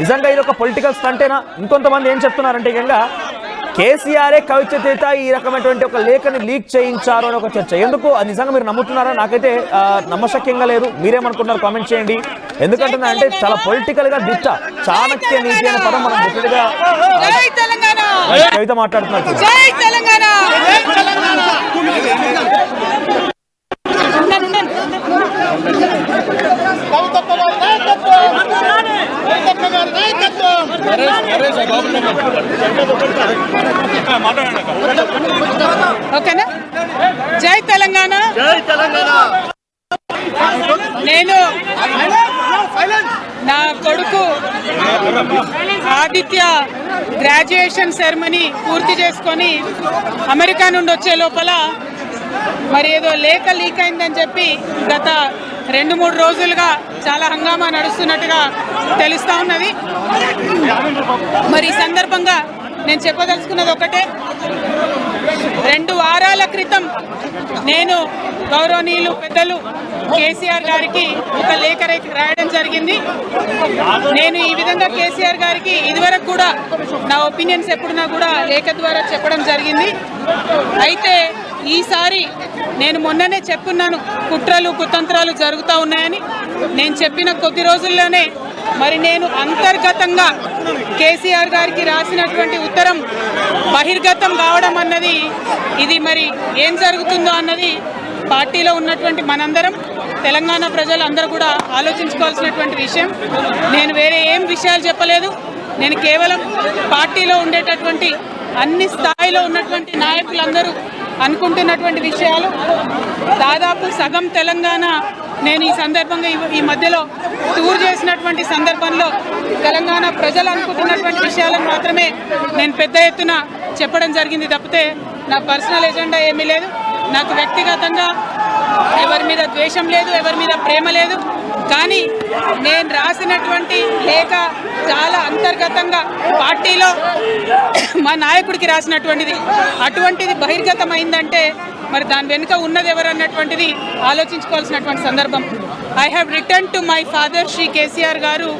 నిజంగా ఇది ఒక పొలిటికల్ స్టంటేనా? ఇంకొంతమంది ఏం చెప్తున్నారంటే ఏకంగా కేసీఆరే కవిత చేత ఈ రకమైనటువంటి ఒక లేఖని లీక్ చేయించారు అని ఒక చర్చ. ఎందుకు అది నిజంగా మీరు నమ్ముతున్నారా? నాకైతే నమ్మశక్యంగా లేదు. మీరేమనుకుంటున్నారు కామెంట్ చేయండి. ఎందుకంటే అంటే చాలా పొలిటికల్ గా దిట్ట, చాణక్య నీతి అనే పదం మనం డిఫరెంట్గా కవిత మాట్లాడుతున్నారు. ఓకేనా? జై తెలంగాణ. నేను నా కొడుకు ఆదిత్య గ్రాడ్యుయేషన్ సెరమనీ పూర్తి చేసుకొని అమెరికా నుండి వచ్చే లోపల మరి ఏదో లేఖ లీక్ అయిందని చెప్పి గత 2-3 రోజులుగా చాలా హంగామా నడుస్తున్నట్టుగా తెలుస్తూ ఉన్నది. మరి ఈ సందర్భంగా నేను చెప్పదలుచుకున్నది ఒకటే, 2 వారాల క్రితం నేను గౌరవనీయులు పెద్దలు కేసీఆర్ గారికి ఒక లేఖ రాయడం జరిగింది. నేను ఈ విధంగా కేసీఆర్ గారికి ఇదివరకు కూడా నా ఒపీనియన్స్ ఎప్పుడున్నా కూడా లేఖ ద్వారా చెప్పడం జరిగింది. అయితే ఈసారి నేను మొన్ననే చెప్పున్నాను, కుట్రలు కుతంత్రాలు జరుగుతూ ఉన్నాయని. నేను చెప్పిన కొద్ది రోజుల్లోనే మరి నేను అంతర్గతంగా కేసీఆర్ గారికి రాసినటువంటి ఉత్తరం బహిర్గతం కావడం అన్నది, ఇది మరి ఏం జరుగుతుందో అన్నది పార్టీలో ఉన్నటువంటి మనందరం, తెలంగాణ ప్రజలందరూ కూడా ఆలోచించుకోవాల్సినటువంటి విషయం. నేను వేరే ఏం విషయాలు చెప్పలేదు. నేను కేవలం పార్టీలో ఉండేటటువంటి అన్ని స్థాయిలో ఉన్నటువంటి నాయకులందరూ అనుకుంటున్నటువంటి విషయాలు, దాదాపు సగం తెలంగాణ నేను ఈ సందర్భంగా ఈ మధ్యలో టూర్ చేసినటువంటి సందర్భంలో తెలంగాణ ప్రజలు అనుకుంటున్నటువంటి విషయాలను మాత్రమే నేను పెద్ద ఎత్తున చెప్పడం జరిగింది తప్పితే నా పర్సనల్ ఎజెండా ఏమీ లేదు. నాకు వ్యక్తిగతంగా ఎవరి మీద ద్వేషం లేదు, ఎవరి మీద ప్రేమ లేదు. కానీ నేను రాసినటువంటి లేఖ చాలా అంతర్గతంగా పార్టీలో మా నాయకుడికి రాసినటువంటిది. అటువంటిది బహిర్గతమైందంటే మరి దాని వెనుక ఉన్నది ఎవరు అన్నటువంటిది ఆలోచించుకోవాల్సినటువంటి సందర్భం. I have return to my father Sri KCR గారు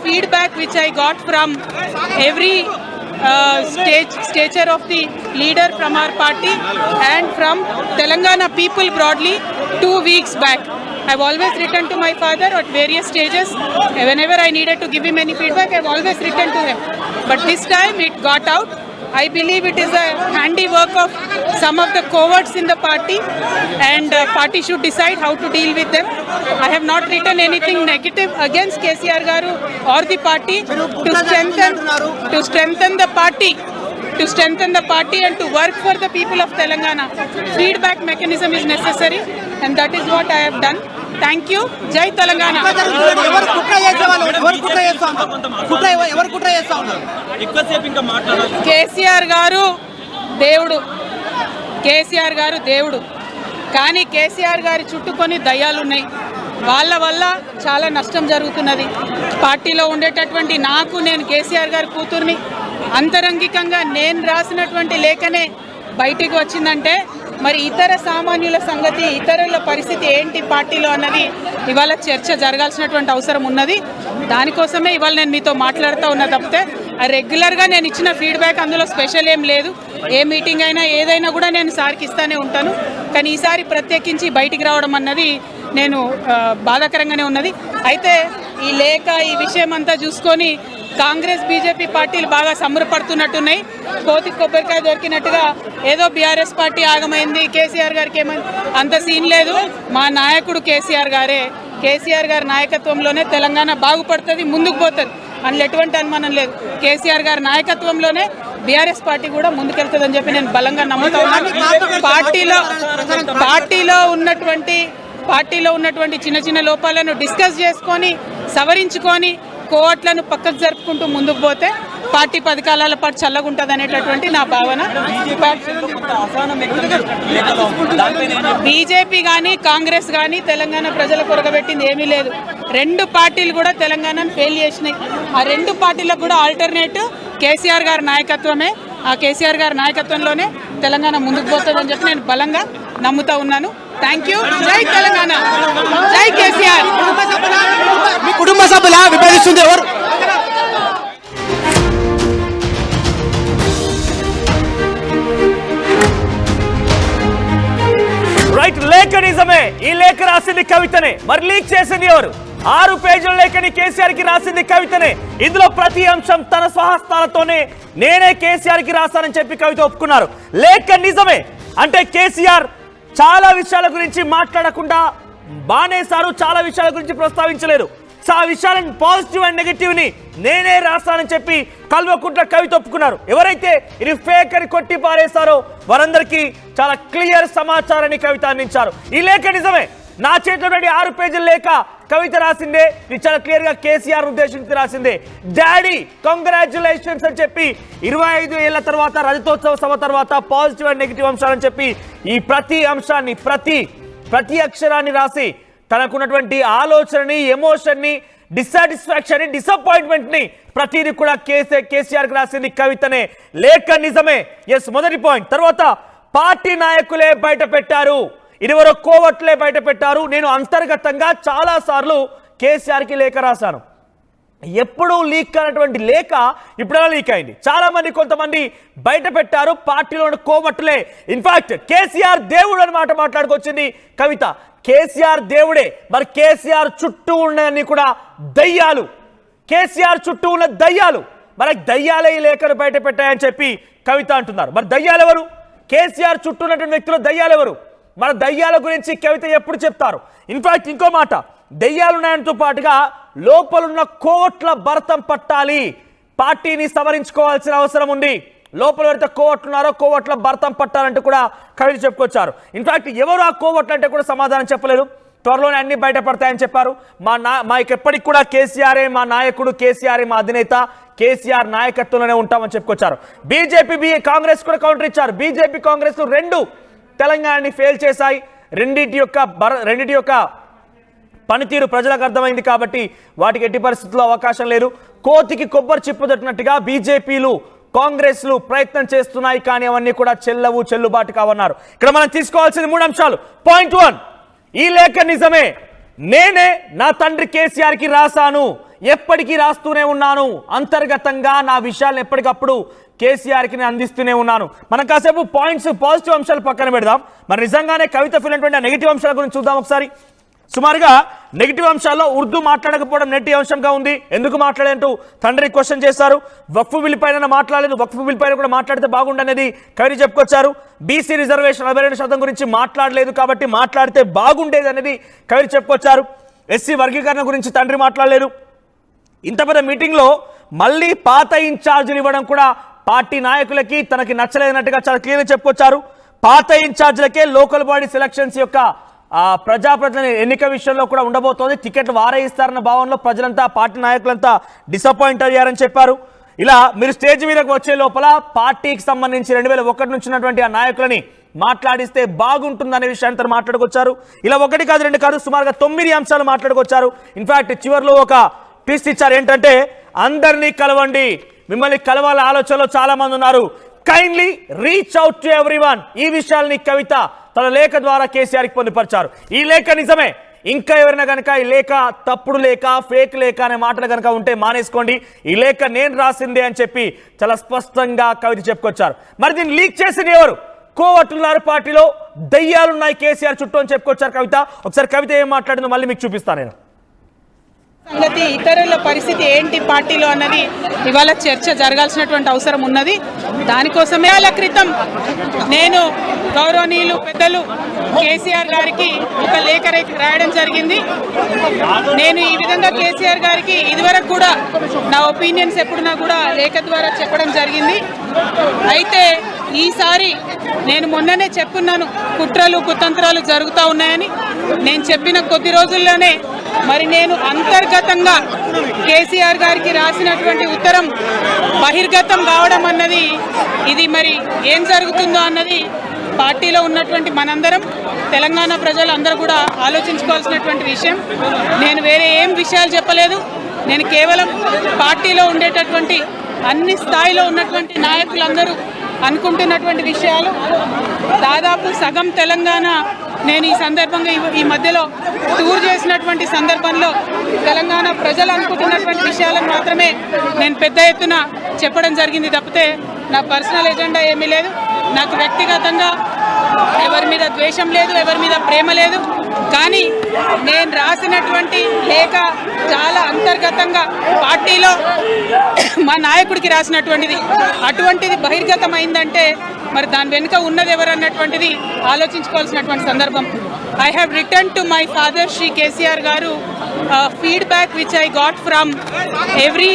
feedback which I got from every stature of the leader from our party and from Telangana people broadly 2 weeks back. I've always written to my father at various stages. Whenever I needed to give him any feedback, I've always written to him. But this time it got out. I believe it is a handiwork of some of the cowards in the party, and party should decide how to deal with them. I have not written anything negative against KCR Garu or the party to strengthen the party and to work for the people of Telangana. Feedback mechanism is necessary and that is what I have done. Thank you. Jai Telangana. KCR గారు దేవుడు, కానీ కేసీఆర్ గారి చుట్టూ కొన్ని దయ్యాలు ఉన్నాయి. వాళ్ళ వల్ల చాలా నష్టం జరుగుతున్నది. పార్టీలో ఉండేటటువంటి నేను కేసీఆర్ గారి కూతుర్ని, అంతరంగికంగా నేను రాసినటువంటి లేఖనే బయటికి వచ్చిందంటే మరి ఇతర సామాన్యుల సంగతి, ఇతరుల పరిస్థితి ఏంటి పార్టీలో అన్నది ఇవాళ చర్చ జరగాల్సినటువంటి అవసరం ఉన్నది. దానికోసమే ఇవాళ నేను మీతో మాట్లాడుతూ ఉన్నా తప్పితే రెగ్యులర్గా నేను ఇచ్చిన ఫీడ్బ్యాక్ అందులో స్పెషల్ ఏం లేదు. ఏ మీటింగ్ అయినా ఏదైనా కూడా నేను సార్కి ఇస్తానే ఉంటాను. కానీ ఈసారి ప్రత్యేకించి బయటికి రావడం అన్నది నేను బాధాకరంగానే ఉన్నది. అయితే ఈ లేఖ, ఈ విషయం అంతా చూసుకొని కాంగ్రెస్ బీజేపీ పార్టీలు బాగా సంబరపడుతున్నట్టున్నాయి. కోతి కొబ్బరికాయ దొరికినట్టుగా ఏదో బీఆర్ఎస్ పార్టీ ఆగమైంది, కేసీఆర్ గారికి ఏమైంది, అంత సీన్ లేదు. మా నాయకుడు కేసీఆర్ గారే. కేసీఆర్ గారి నాయకత్వంలోనే తెలంగాణ బాగుపడుతుంది, ముందుకు పోతుంది, అందులో ఎటువంటి అనుమానం లేదు. కేసీఆర్ గారి నాయకత్వంలోనే బీఆర్ఎస్ పార్టీ కూడా ముందుకెళ్తుందని చెప్పి నేను బలంగా నమ్ముతా ఉన్నాను. పార్టీలో ఉన్నటువంటి చిన్న చిన్న లోపాలను డిస్కస్ చేసుకొని, సవరించుకొని, కోవట్లను పక్కకు జరుపుకుంటూ ముందుకు పోతే పార్టీ 10 కాలాల పాటు చల్లగుంటుంది అనేటటువంటి నా భావన. బీజేపీ కానీ కాంగ్రెస్ కానీ తెలంగాణ ప్రజల కొరగబెట్టింది ఏమీ లేదు. 2 పార్టీలు కూడా తెలంగాణను ఫెయిల్ చేసినాయి. ఆ 2 పార్టీలకు కూడా ఆల్టర్నేటివ్ కేసీఆర్ గారి నాయకత్వమే. ఆ కేసీఆర్ గారి నాయకత్వంలోనే తెలంగాణ ముందుకు పోతుందని చెప్పి నేను బలంగా నమ్ముతా ఉన్నాను. Thank you. జై తెలంగాణ, జై కేసీఆర్. మీ కుటుంబ సభ్యుల విభజిస్తుంది ఎవరు? లేఖ రాసింది కవితనే, మరి లీక్ చేసింది ఎవరు? 6 పేజీల లేఖని కేసీఆర్ కి రాసింది కవితనే. ఇందులో ప్రతి అంశం తన స్వహస్తాలతోనే నేనే కేసీఆర్ కి రాశానని చెప్పి కవిత ఒప్పుకున్నారు. లేఖ నిజమే అంటే కేసీఆర్ చాలా విషయాల గురించి మాట్లాడకుండా బానేశారు, చాలా విషయాల గురించి ప్రస్తావించలేరు. సో ఆ విషయాలను పాజిటివ్ అండ్ నెగిటివ్ ని నేనే రాస్తానని చెప్పి కల్వకుంట్ల కవిత ఒప్పుకున్నారు. ఎవరైతే ఇది ఫేక్ అని కొట్టి పారేశారో వారందరికీ చాలా క్లియర్ సమాచారాన్ని కవిత అందించారు. ఈ లేఖ నిజమే, నా చేతిలో 6 పేజీల లేఖ కవిత రాసిందే, ఇది చాలా క్లియర్ గా కేసీఆర్ ఉద్దేశించి రాసిందే. డాడీ కంగ్రాచులేషన్స్ అని చెప్పి 25 ఏళ్ల తర్వాత రజతోత్సవ సభ తర్వాత పాజిటివ్ అండ్ నెగిటివ్ అంశాలని చెప్పి ఈ ప్రతి అంశాన్ని ప్రతి అక్షరాన్ని రాసి తనకున్నటువంటి ఆలోచనని, ఎమోషన్ని, డిస్సాటిస్ఫాక్షన్, డిసప్పాయింట్మెంట్ ని ప్రతిదీ కూడా కేసీఆర్ కి రాసింది కవితనే. లేఖ నిజమే, ఎస్ మొదటి పాయింట్. తర్వాత పార్టీ నాయకులే బయట పెట్టారు, ఇదివరో కోవట్లే బయట పెట్టారు. నేను అంతర్గతంగా చాలా సార్లు కేసీఆర్ కి లేఖ రాశాను. ఎప్పుడూ లీక్ కానటువంటి లేఖ ఇప్పుడైనా లీక్ అయింది. చాలా మంది కొంతమంది బయట పెట్టారు, పార్టీలోని కోవట్లే. ఇన్ఫాక్ట్ కేసీఆర్ దేవుడు అని మాట్లాడుకొచ్చింది కవిత. కేసీఆర్ దేవుడే, మరి కేసీఆర్ చుట్టూ ఉన్నవన్నీ కూడా దయ్యాలు. కేసీఆర్ చుట్టూ ఉన్న దయ్యాలు, మరి దయ్యాలే ఈ లేఖను బయట పెట్టాయని చెప్పి కవిత అంటున్నారు. మరి దయ్యాలు ఎవరు? కేసీఆర్ చుట్టూ ఉన్నటువంటి వ్యక్తులు దయ్యాలు ఎవరు? మన దయ్యాల గురించి కవిత ఎప్పుడు చెప్తారు? ఇన్ఫాక్ట్ ఇంకో మాట, దయ్యాలున్నాయంతో పాటుగా లోపలున్న కోవట్ల భరతం పట్టాలి, పార్టీని సవరించుకోవాల్సిన అవసరం ఉంది. లోపల ఎవరైతే కోవట్లున్నారో కోవట్ల భరతం పట్టాలంటూ కూడా కవిత చెప్పుకొచ్చారు. ఇన్ఫాక్ట్ ఎవరు ఆ కోవట్లు అంటే కూడా సమాధానం చెప్పలేదు. త్వరలోనే అన్ని బయటపడతాయని చెప్పారు. మాకు ఎప్పటికి కూడా కేసీఆరే మా నాయకుడు, కేసీఆరే మా అధినేత, కేసీఆర్ నాయకత్వంలోనే ఉంటామని చెప్పుకొచ్చారు. బీజేపీ కాంగ్రెస్ కూడా కౌంటర్ ఇచ్చారు. బీజేపీ కాంగ్రెస్ రెండు తెలంగాణని ఫెయిల్ చేశాయి. రెండిటి యొక్క పనితీరు ప్రజలకు అర్థమైంది కాబట్టి వాటికి ఎట్టి పరిస్థితుల్లో అవకాశం లేదు. కోతికి కొబ్బరి చిప్పుదట్టినట్టుగా బీజేపీలు కాంగ్రెస్లు ప్రయత్నం చేస్తున్నాయి, కానీ అవన్నీ కూడా చెల్లుబాటు కావన్నారు. ఇక్కడ మనం తీసుకోవాల్సింది 3 అంశాలు. పాయింట్ 1, ఈ లేఖ నిజమే, నేనే నా తండ్రి కేసీఆర్ కి రాశాను, ఎప్పటికీ రాస్తూనే ఉన్నాను, అంతర్గతంగా నా విషయాలను ఎప్పటికప్పుడు కేసీఆర్ కి నేను అందిస్తూనే ఉన్నాను. మనం కాసేపు పాజిటివ్ అంశాలు పక్కన పెడదాం. మరి నిజంగానే కవిత ఫీల్ అయినటువంటి నెగిటివ్ అంశాల గురించి చూద్దాం ఒకసారి. సుమారుగా నెగిటివ్ అంశాల్లో ఉర్దూ మాట్లాడకపోవడం నెగిటివ్ అంశంగా ఉంది. ఎందుకు మాట్లాడేంటూ తండ్రి క్వశ్చన్ చేశారు. వక్ఫ్ బిల్ పైన మాట్లాడలేదు, వక్ఫ్ బిల్ పైన కూడా మాట్లాడితే బాగుండనేది కవిత చెప్పుకొచ్చారు. బీసీ రిజర్వేషన్ 42% గురించి మాట్లాడలేదు కాబట్టి మాట్లాడితే బాగుండేది అనేది కవిత చెప్పుకొచ్చారు. ఎస్సీ వర్గీకరణ గురించి తండ్రి మాట్లాడలేదు. ఇంత పెద్ద మీటింగ్లో మళ్ళీ పాత ఇన్ఛార్జీలు ఇవ్వడం కూడా పార్టీ నాయకులకి తనకి నచ్చలేదన్నట్టుగా చాలా క్లియర్గా చెప్పుకొచ్చారు. పాత ఇన్ఛార్జీలకే లోకల్ బాడీ సెలక్షన్స్ యొక్క ప్రజాప్రతినిధి ఎన్నిక విషయంలో కూడా ఉండబోతోంది. టికెట్లు వారే ఇస్తారన్న భావనలో ప్రజలంతా, పార్టీ నాయకులంతా డిసప్పాయింట్ అయ్యారని చెప్పారు. ఇలా మీరు స్టేజ్ మీదకి వచ్చే లోపల పార్టీకి సంబంధించి 2001 నుంచి ఉన్నటువంటి ఆ నాయకులని మాట్లాడిస్తే బాగుంటుందనే విషయాన్ని తను మాట్లాడుకొచ్చారు. ఇలా 1 కాదు 2 కాదు సుమారుగా 9 అంశాలు మాట్లాడుకొచ్చారు. ఇన్ఫాక్ట్ చివరిలో ఒక ట్విస్ట్ ఇచ్చారు. ఏంటంటే అందరినీ కలవండి, మిమ్మల్ని కలవాల ఆలోచనలో చాలా మంది ఉన్నారు, kindly reach out to everyone. ఈ విషయాల్ని కవిత తన లేఖ ద్వారా కేసీఆర్కి పొందుపరిచారు. ఈ లేఖ నిజమే. ఇంకా ఎవరైనా కనుక ఈ లేఖ తప్పుడు లేఖ, ఫేక్ లేఖ అనే మాటలు కనుక ఉంటే మానేసుకోండి. ఈ లేఖ నేను రాసిందే అని చెప్పి చాలా స్పష్టంగా కవిత చెప్పుకొచ్చారు. మరి దీన్ని లీక్ చేసింది ఎవరు? కోవట్లున్నారు, పార్టీలో దయ్యాలున్నాయి కేసీఆర్ చుట్టూ అని చెప్పుకొచ్చారు కవిత. ఒకసారి కవిత ఏం మాట్లాడిందో మళ్ళీ మీకు చూపిస్తాను నేను. సంగతి, ఇతరుల పరిస్థితి ఏంటి పార్టీలో అన్నది ఇవాళ చర్చ జరగాల్సినటువంటి అవసరం ఉన్నది. దానికోసమే ఏళ్ల క్రితం నేను గౌరవనీయులు పెద్దలు కేసీఆర్ గారికి ఒక లేఖ రాయడం జరిగింది. నేను ఈ విధంగా కేసీఆర్ గారికి ఇదివరకు కూడా నా ఒపీనియన్స్ ఎప్పుడున్నా కూడా లేఖ ద్వారా చెప్పడం జరిగింది. అయితే ఈసారి నేను మొన్ననే చెప్పున్నాను, కుట్రలు కుతంత్రాలు జరుగుతూ ఉన్నాయని. నేను చెప్పిన కొద్ది రోజుల్లోనే మరి నేను అంతర్గతంగా కేసీఆర్ గారికి రాసినటువంటి ఉత్తరం బహిర్గతం కావడం అన్నది, ఇది మరి ఏం జరుగుతుందో అన్నది పార్టీలో ఉన్నటువంటి మనందరం, తెలంగాణ ప్రజలు అందరూ కూడా ఆలోచించుకోవాల్సినటువంటి విషయం. నేను వేరే ఏం విషయాలు చెప్పలేదు. నేను కేవలం పార్టీలో ఉండేటటువంటి అన్ని స్థాయిలో ఉన్నటువంటి నాయకులందరూ అనుకుంటున్నటువంటి విషయాలు. దాదాపు సగం తెలంగాణ నేను ఈ సందర్భంగా ఈ మధ్యలో టూర్ చేసినటువంటి సందర్భంలో తెలంగాణ ప్రజలు అనుకుంటున్నటువంటి విషయాలను మాత్రమే నేను పెద్ద ఎత్తున చెప్పడం జరిగింది తప్పితే నా పర్సనల్ ఎజెండా ఏమీ లేదు. నాకు వ్యక్తిగతంగా ఎవరి మీద ద్వేషం లేదు, ఎవరి మీద ప్రేమ లేదు. కానీ నేను రాసినటువంటి లేఖ చాలా అంతర్గతంగా పార్టీలో మా నాయకుడికి రాసినటువంటిది. అటువంటిది బహిర్గతమైందంటే మరి దాని వెనుక ఉన్నది ఎవరన్నటువంటిది ఆలోచించుకోవాల్సినటువంటి సందర్భం. I have written to my father, Shri KCR Garu, feedback which I got from every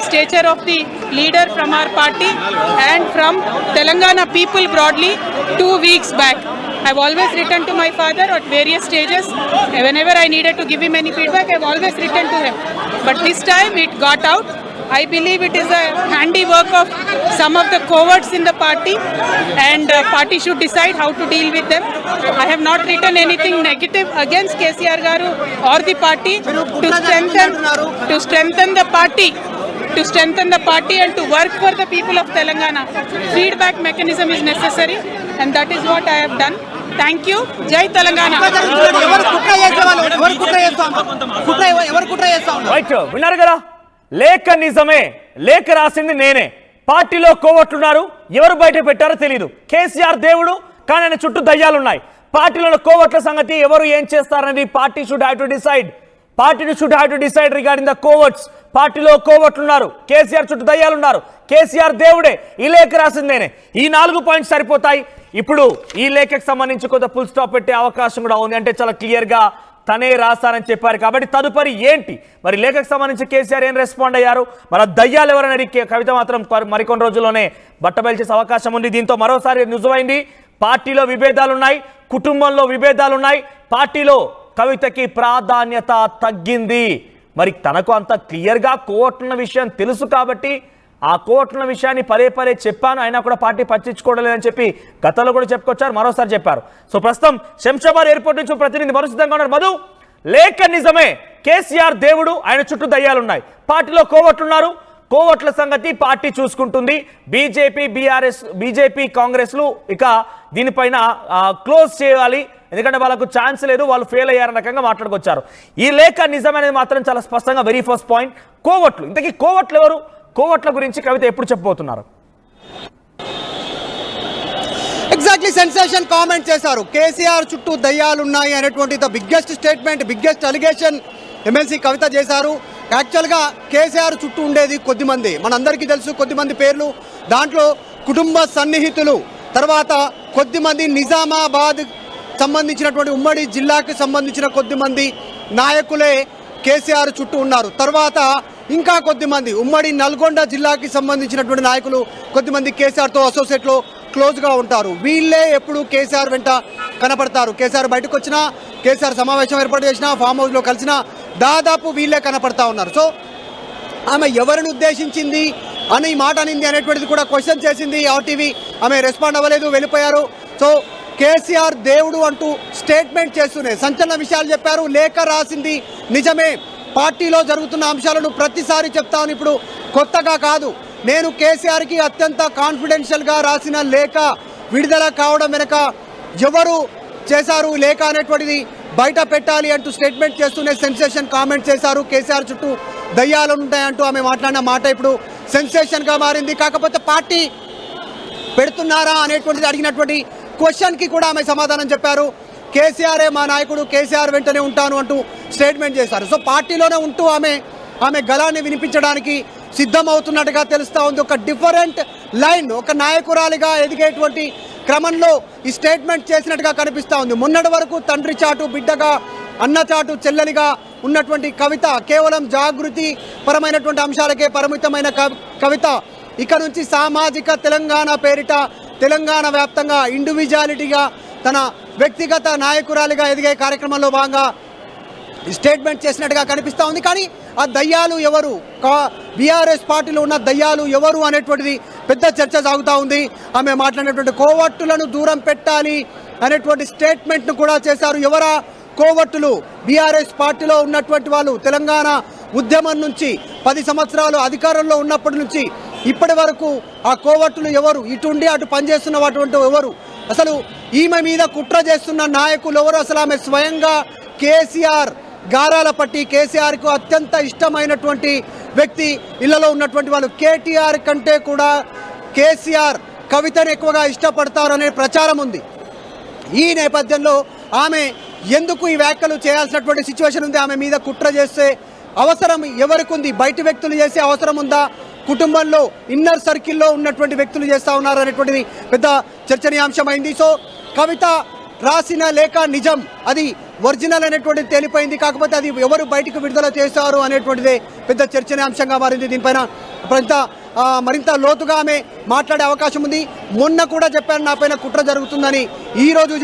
stature of the leader from our party and from Telangana people broadly 2 weeks back. I've always written to my father at various stages. Whenever I needed to give him any feedback, I've always written to him. But this time it got out. I believe it is a handiwork of some of the cowards in the party, and party should decide how to deal with them. I have not written anything negative against KCR Garu or the party to strengthen the party and to work for the people of Telangana. Feedback mechanism is necessary, and that is what I have done. Thank you. Jai Telangana. Right, విన్నారు కదా, లేఖ నిజమే, లేఖ రాసింది నేనే, పార్టీలో కోవట్లున్నారు, ఎవరు బయట పెట్టారో తెలియదు. కేసీఆర్ దేవుడు, కానీ ఆయన చుట్టూ దయ్యాలున్నాయి. పార్టీలో కోవట్ల సంగతి ఎవరు ఏం చేస్తారనేది party should have to decide. Party should have to decide regarding the coverts. పార్టీలో కోవట్లున్నారు, కేసీఆర్ చుట్టూ దయ్యాలున్నారు, కేసీఆర్ దేవుడే, ఈ లేఖ రాసింది నేనే. ఈ 4 పాయింట్స్ సరిపోతాయి. ఇప్పుడు ఈ లేఖకు సంబంధించి కొంత ఫుల్ స్టాప్ పెట్టే అవకాశం కూడా ఉంది. అంటే చాలా క్లియర్గా తనే రాస్తారని చెప్పారు. కాబట్టి తదుపరి ఏంటి, మరి లేఖకు సంబంధించి కేసీఆర్ ఏం రెస్పాండ్ అయ్యారు, మన దయ్యాలు ఎవరనేది కవిత మాత్రం మరికొన్ని రోజుల్లోనే బట్టబయలు చేసే అవకాశం ఉంది. దీంతో మరోసారి రుజువైంది, పార్టీలో విభేదాలున్నాయి, కుటుంబంలో విభేదాలున్నాయి, పార్టీలో కవితకి ప్రాధాన్యత తగ్గింది. మరి తనకు అంత క్లియర్గా కోవట్లున్న విషయం తెలుసు కాబట్టి ఆ కోవట్లున్న విషయాన్ని పదే పదే చెప్పాను, అయినా కూడా పార్టీ పట్టించుకోవడం లేదని చెప్పి గతంలో కూడా చెప్పుకొచ్చారు, మరోసారి చెప్పారు. సో ప్రస్తుతం శంషాబాద్ ఎయిర్పోర్ట్ నుంచి ప్రతినిధి మరో సిద్ధంగా ఉన్నారు. మధు, లేఖ నిజమే, కేసీఆర్ దేవుడు, ఆయన చుట్టూ దయ్యాలున్నాయి, పార్టీలో కోవట్లున్నారు, కోవట్ల సంగతి పార్టీ చూసుకుంటుంది. బీజేపీ కాంగ్రెస్లు ఇక దీనిపైన క్లోజ్ చేయాలి, ఎందుకంటే వాళ్ళకు ఛాన్స్ లేదు, వాళ్ళు ఫెయిల్ అయ్యారన్న రకంగా మాట్లాడుకొచ్చారు. ఈ లేఖ నిజమనేది మాత్రం చాలా స్పష్టంగా వెరీ ఫస్ట్ పాయింట్. కోవట్లు, ఇంతకీ కోవట్లు ఎవరు, కోవట్ల గురించి కవిత ఎప్పుడు చెప్పబోతున్నారు? ఎగ్జాక్ట్లీ సెన్సేషన్ కామెంట్ చేశారు. కేసీఆర్ చుట్టూ దయ్యాలున్నాయి అనేటువంటి the biggest statement, biggest allegation MLC Kavitha చేశారు. యాక్చువల్గా కేసీఆర్ చుట్టూ ఉండేది కొద్దిమంది, మనందరికీ తెలుసు కొద్దిమంది పేర్లు. దాంట్లో కుటుంబ సన్నిహితులు, తర్వాత కొద్దిమంది నిజామాబాద్ సంబంధించినటువంటి ఉమ్మడి జిల్లాకి సంబంధించిన కొద్దిమంది నాయకులే కేసీఆర్ చుట్టూ ఉన్నారు. తర్వాత ఇంకా కొద్దిమంది ఉమ్మడి నల్గొండ జిల్లాకి సంబంధించినటువంటి నాయకులు కొద్దిమంది కేసీఆర్తో అసోసియేట్లో క్లోజ్గా ఉంటారు. వీళ్ళే ఎప్పుడు కేసీఆర్ వెంట కనపడతారు. కేసీఆర్ బయటకు వచ్చినా, కేసీఆర్ సమావేశం ఏర్పాటు చేసినా, ఫామ్ హౌస్లో కలిసినా దాదాపు వీళ్ళే కనపడతా ఉన్నారు. సో ఆమె ఎవరిని ఉద్దేశించింది అని మాట అనింది అనేటువంటిది కూడా క్వశ్చన్ చేసింది ఆర్టీవీ. ఆమె రెస్పాండ్ అవ్వలేదు, వెళ్ళిపోయారు. సో కేసీఆర్ దేవుడు అంటూ స్టేట్మెంట్ చేస్తూనే సంచలన విషయాలు చెప్పారు. లేఖ రాసింది నిజమే, పార్టీలో జరుగుతున్న అంశాలను ప్రతిసారి చెప్తాను, ఇప్పుడు కొత్తగా కాదు. నేను కేసీఆర్కి అత్యంత కాన్ఫిడెన్షియల్గా రాసిన లేఖ విడుదల కావడం వెనుక ఎవరు చేశారు లేఖ అనేటువంటిది బయట పెట్టాలి అంటూ స్టేట్మెంట్ చేస్తూనే సెన్సేషన్ కామెంట్ చేశారు. కేసీఆర్ చుట్టూ దయ్యాలు ఉంటాయంటూ ఆమె మాట్లాడిన మాట ఇప్పుడు సెన్సేషన్గా మారింది. కాకపోతే పార్టీ పెడుతున్నారా అనేటువంటిది అడిగినటువంటి క్వశ్చన్కి కూడా ఆమె సమాధానం చెప్పారు. కేసీఆరే మా నాయకుడు, కేసీఆర్ వెంటనే ఉంటాను అంటూ స్టేట్మెంట్ చేశారు. సో పార్టీలోనే ఉంటూ ఆమె గళాన్ని వినిపించడానికి సిద్ధమవుతున్నట్టుగా తెలుస్తూ ఉంది. ఒక డిఫరెంట్ లైన్, ఒక నాయకురాలిగా ఎదిగేటువంటి క్రమంలో ఈ స్టేట్మెంట్ చేసినట్టుగా కనిపిస్తూ ఉంది. మొన్నటి వరకు తండ్రి చాటు బిడ్డగా, అన్న చాటు చెల్లెలిగా ఉన్నటువంటి కవిత కేవలం జాగృతి పరమైనటువంటి అంశాలకే పరిమితమైన కవిత ఇక నుంచి సామాజిక తెలంగాణ పేరిట తెలంగాణ వ్యాప్తంగా ఇండివిజువాలిటీగా తన వ్యక్తిగత నాయకురాలిగా ఎదిగే కార్యక్రమంలో భాగంగా స్టేట్మెంట్ చేసినట్టుగా కనిపిస్తూ ఉంది. కానీ ఆ దయ్యాలు ఎవరు, బీఆర్ఎస్ పార్టీలో ఉన్న దయ్యాలు ఎవరు అనేటువంటిది పెద్ద చర్చ సాగుతూ ఉంది. ఆమె మాట్లాడినటువంటి కోవట్టులను దూరం పెట్టాలి అనేటువంటి స్టేట్మెంట్ను కూడా చేశారు. ఎవరా కోవట్టులు? బీఆర్ఎస్ పార్టీలో ఉన్నటువంటి వాళ్ళు. తెలంగాణ ఉద్యమం నుంచి 10 సంవత్సరాలు అధికారంలో ఉన్నప్పటి నుంచి ఇప్పటి వరకు ఆ కోవట్టులు ఎవరు, ఇటుండి అటు పనిచేస్తున్న అటువంటి ఎవరు, అసలు ఈమె మీద కుట్ర చేస్తున్న నాయకులు ఎవరు, అసలు ఆమె స్వయంగా కేసీఆర్ గారాల పట్టి కేసీఆర్కు అత్యంత ఇష్టమైనటువంటి వ్యక్తి, ఇళ్లలో ఉన్నటువంటి వాళ్ళు. కేటీఆర్ కంటే కూడా కేసీఆర్ కవితను ఎక్కువగా ఇష్టపడతారనే ప్రచారం ఉంది. ఈ నేపథ్యంలో ఆమె ఎందుకు ఈ వ్యాఖ్యలు చేయాల్సినటువంటి సిచ్యువేషన్ ఉంది, ఆమె మీద కుట్ర చేసే అవసరం ఎవరికి ఉంది, బయట వ్యక్తులు చేసే అవసరం ఉందా, కుటుంబంలో ఇన్నర్ సర్కిల్లో ఉన్నటువంటి వ్యక్తులు చేస్తూ ఉన్నారు అనేటువంటిది పెద్ద చర్చనీయాంశమైంది. సో కవిత రాసిన లేఖ నిజం, అది ఒరిజినల్ అనేటువంటిది తేలిపోయింది. కాకపోతే అది ఎవరు బయటకు విడుదల చేశారు అనేటువంటిదే పెద్ద చర్చనీయాంశంగా మారింది. దీనిపైన మరింత లోతుగా ఆమె మాట్లాడే అవకాశం ఉంది. మొన్న కూడా చెప్పారు నాపైన కుట్ర జరుగుతుందని, ఈరోజు